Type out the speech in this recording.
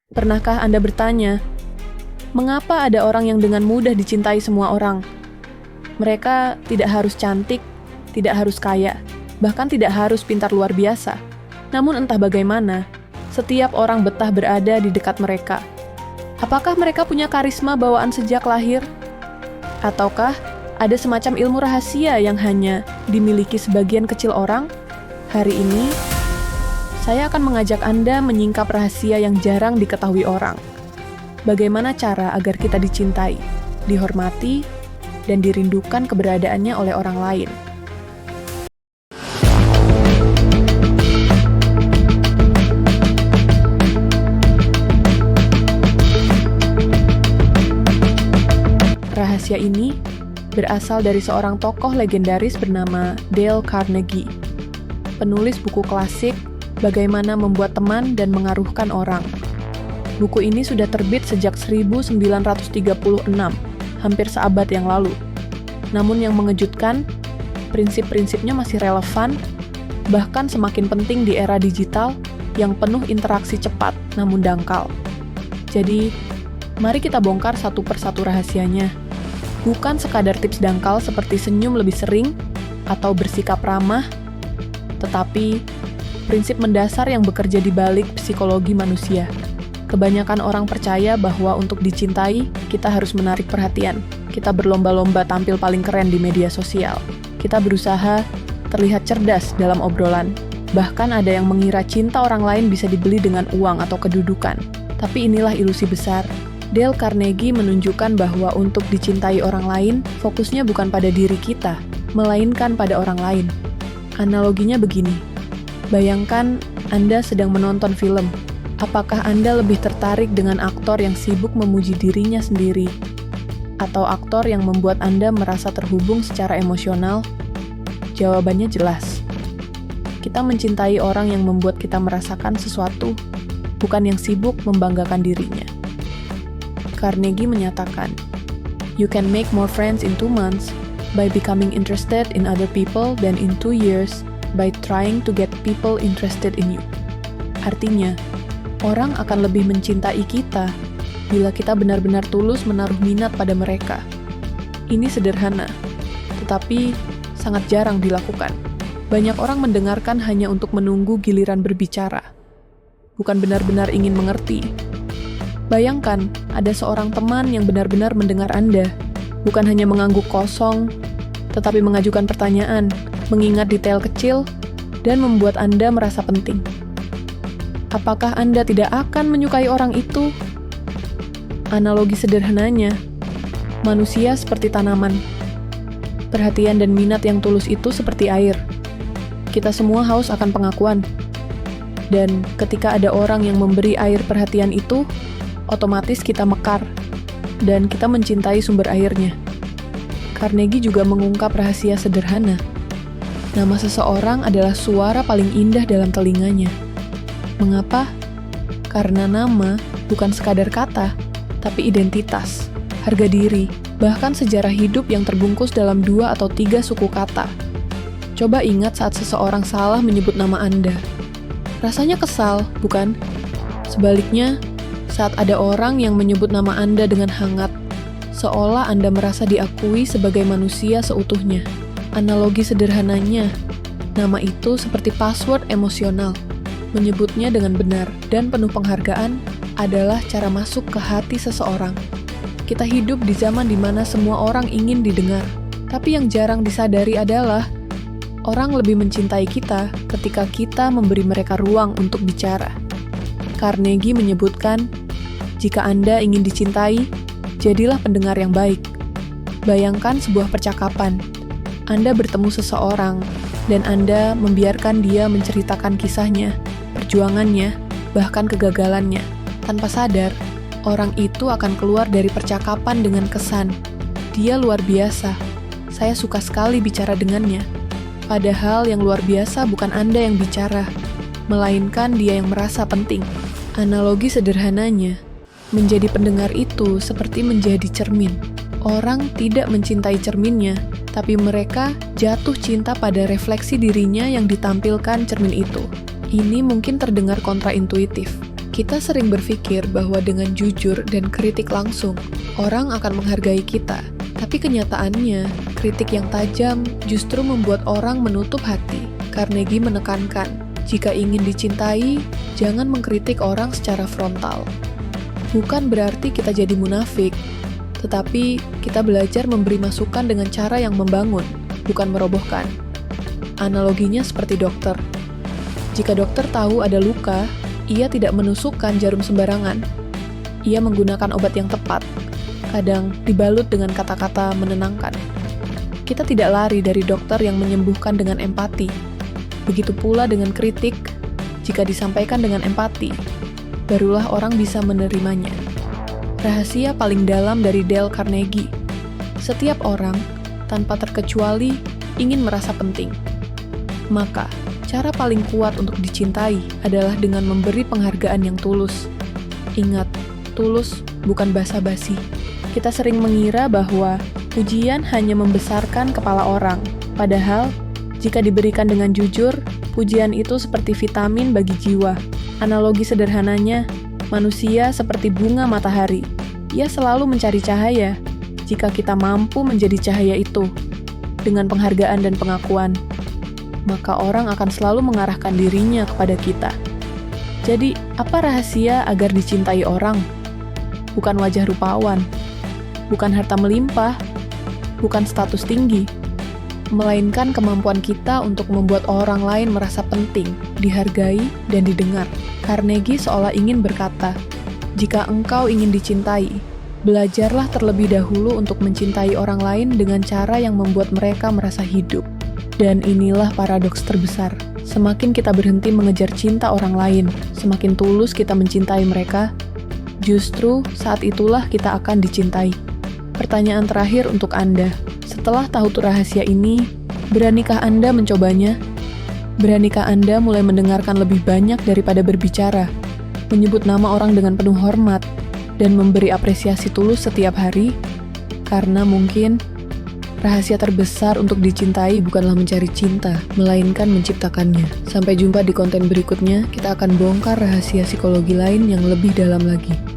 Pernahkah Anda bertanya, mengapa ada orang yang dengan mudah dicintai semua orang? Mereka tidak harus cantik, tidak harus kaya, bahkan tidak harus pintar luar biasa. Namun entah bagaimana, setiap orang betah berada di dekat mereka. Apakah mereka punya karisma bawaan sejak lahir? Ataukah ada semacam ilmu rahasia yang hanya dimiliki sebagian kecil orang? Hari ini, saya akan mengajak Anda menyingkap rahasia yang jarang diketahui orang. Bagaimana cara agar kita dicintai, dihormati, dan dirindukan keberadaannya oleh orang lain. Rahasia ini berasal dari seorang tokoh legendaris bernama Dale Carnegie, penulis buku klasik Bagaimana Membuat Teman dan Mengaruhkan Orang. Buku ini sudah terbit sejak 1936, hampir seabad yang lalu. Namun yang mengejutkan, prinsip-prinsipnya masih relevan, bahkan semakin penting di era digital yang penuh interaksi cepat namun dangkal. Jadi, mari kita bongkar satu persatu rahasianya. Bukan sekadar tips dangkal seperti senyum lebih sering atau bersikap ramah, tetapi prinsip mendasar yang bekerja di balik psikologi manusia. Kebanyakan orang percaya bahwa untuk dicintai, kita harus menarik perhatian. Kita berlomba-lomba tampil paling keren di media sosial. Kita berusaha terlihat cerdas dalam obrolan. Bahkan ada yang mengira cinta orang lain bisa dibeli dengan uang atau kedudukan. Tapi inilah ilusi besar. Dale Carnegie menunjukkan bahwa untuk dicintai orang lain, fokusnya bukan pada diri kita, melainkan pada orang lain. Analoginya begini. Bayangkan Anda sedang menonton film. Apakah Anda lebih tertarik dengan aktor yang sibuk memuji dirinya sendiri? Atau aktor yang membuat Anda merasa terhubung secara emosional? Jawabannya jelas. Kita mencintai orang yang membuat kita merasakan sesuatu, bukan yang sibuk membanggakan dirinya. Carnegie menyatakan, "You can make more friends in 2 months by becoming interested in other people than in 2 years by trying to get people interested in you." Artinya, orang akan lebih mencintai kita bila kita benar-benar tulus menaruh minat pada mereka. Ini sederhana, tetapi sangat jarang dilakukan. Banyak orang mendengarkan hanya untuk menunggu giliran berbicara, bukan benar-benar ingin mengerti. Bayangkan, ada seorang teman yang benar-benar mendengar Anda, bukan hanya mengangguk kosong, tetapi mengajukan pertanyaan, mengingat detail kecil, dan membuat Anda merasa penting. Apakah Anda tidak akan menyukai orang itu? Analogi sederhananya, manusia seperti tanaman. Perhatian dan minat yang tulus itu seperti air. Kita semua haus akan pengakuan. Dan ketika ada orang yang memberi air perhatian itu, otomatis kita mekar, dan kita mencintai sumber airnya. Carnegie juga mengungkap rahasia sederhana. Nama seseorang adalah suara paling indah dalam telinganya. Mengapa? Karena nama bukan sekadar kata, tapi identitas, harga diri, bahkan sejarah hidup yang terbungkus dalam 2 atau 3 suku kata. Coba ingat saat seseorang salah menyebut nama Anda. Rasanya kesal, bukan? Sebaliknya, saat ada orang yang menyebut nama Anda dengan hangat, seolah Anda merasa diakui sebagai manusia seutuhnya. Analogi sederhananya, nama itu seperti password emosional. Menyebutnya dengan benar dan penuh penghargaan adalah cara masuk ke hati seseorang. Kita hidup di zaman di mana semua orang ingin didengar, tapi yang jarang disadari adalah orang lebih mencintai kita ketika kita memberi mereka ruang untuk bicara. Carnegie menyebutkan, jika Anda ingin dicintai, jadilah pendengar yang baik. Bayangkan sebuah percakapan. Anda bertemu seseorang, dan Anda membiarkan dia menceritakan kisahnya, perjuangannya, bahkan kegagalannya. Tanpa sadar, orang itu akan keluar dari percakapan dengan kesan, "Dia luar biasa. Saya suka sekali bicara dengannya." Padahal yang luar biasa bukan Anda yang bicara, melainkan dia yang merasa penting. Analogi sederhananya, menjadi pendengar itu seperti menjadi cermin. Orang tidak mencintai cerminnya, tapi mereka jatuh cinta pada refleksi dirinya yang ditampilkan cermin itu. Ini mungkin terdengar kontraintuitif. Kita sering berpikir bahwa dengan jujur dan kritik langsung, orang akan menghargai kita. Tapi kenyataannya, kritik yang tajam justru membuat orang menutup hati. Carnegie menekankan, jika ingin dicintai, jangan mengkritik orang secara frontal. Bukan berarti kita jadi munafik, tetapi kita belajar memberi masukan dengan cara yang membangun, bukan merobohkan. Analoginya seperti dokter. Jika dokter tahu ada luka, ia tidak menusukkan jarum sembarangan. Ia menggunakan obat yang tepat, kadang dibalut dengan kata-kata menenangkan. Kita tidak lari dari dokter yang menyembuhkan dengan empati. Begitu pula dengan kritik, jika disampaikan dengan empati, barulah orang bisa menerimanya. Rahasia paling dalam dari Dale Carnegie. Setiap orang, tanpa terkecuali, ingin merasa penting. Maka, cara paling kuat untuk dicintai adalah dengan memberi penghargaan yang tulus. Ingat, tulus bukan basa-basi. Kita sering mengira bahwa pujian hanya membesarkan kepala orang. Padahal, jika diberikan dengan jujur, pujian itu seperti vitamin bagi jiwa. Analogi sederhananya, manusia seperti bunga matahari. Ia selalu mencari cahaya. Jika kita mampu menjadi cahaya itu, dengan penghargaan dan pengakuan, maka orang akan selalu mengarahkan dirinya kepada kita. Jadi, apa rahasia agar dicintai orang? Bukan wajah rupawan, bukan harta melimpah, bukan status tinggi, melainkan kemampuan kita untuk membuat orang lain merasa penting, dihargai, dan didengar. Carnegie seolah ingin berkata, jika engkau ingin dicintai, belajarlah terlebih dahulu untuk mencintai orang lain dengan cara yang membuat mereka merasa hidup. Dan inilah paradoks terbesar. Semakin kita berhenti mengejar cinta orang lain, semakin tulus kita mencintai mereka, justru saat itulah kita akan dicintai. Pertanyaan terakhir untuk Anda. Setelah tahu rahasia ini, beranikah Anda mencobanya? Beranikah Anda mulai mendengarkan lebih banyak daripada berbicara, menyebut nama orang dengan penuh hormat, dan memberi apresiasi tulus setiap hari? Karena mungkin rahasia terbesar untuk dicintai bukanlah mencari cinta, melainkan menciptakannya. Sampai jumpa di konten berikutnya, kita akan bongkar rahasia psikologi lain yang lebih dalam lagi.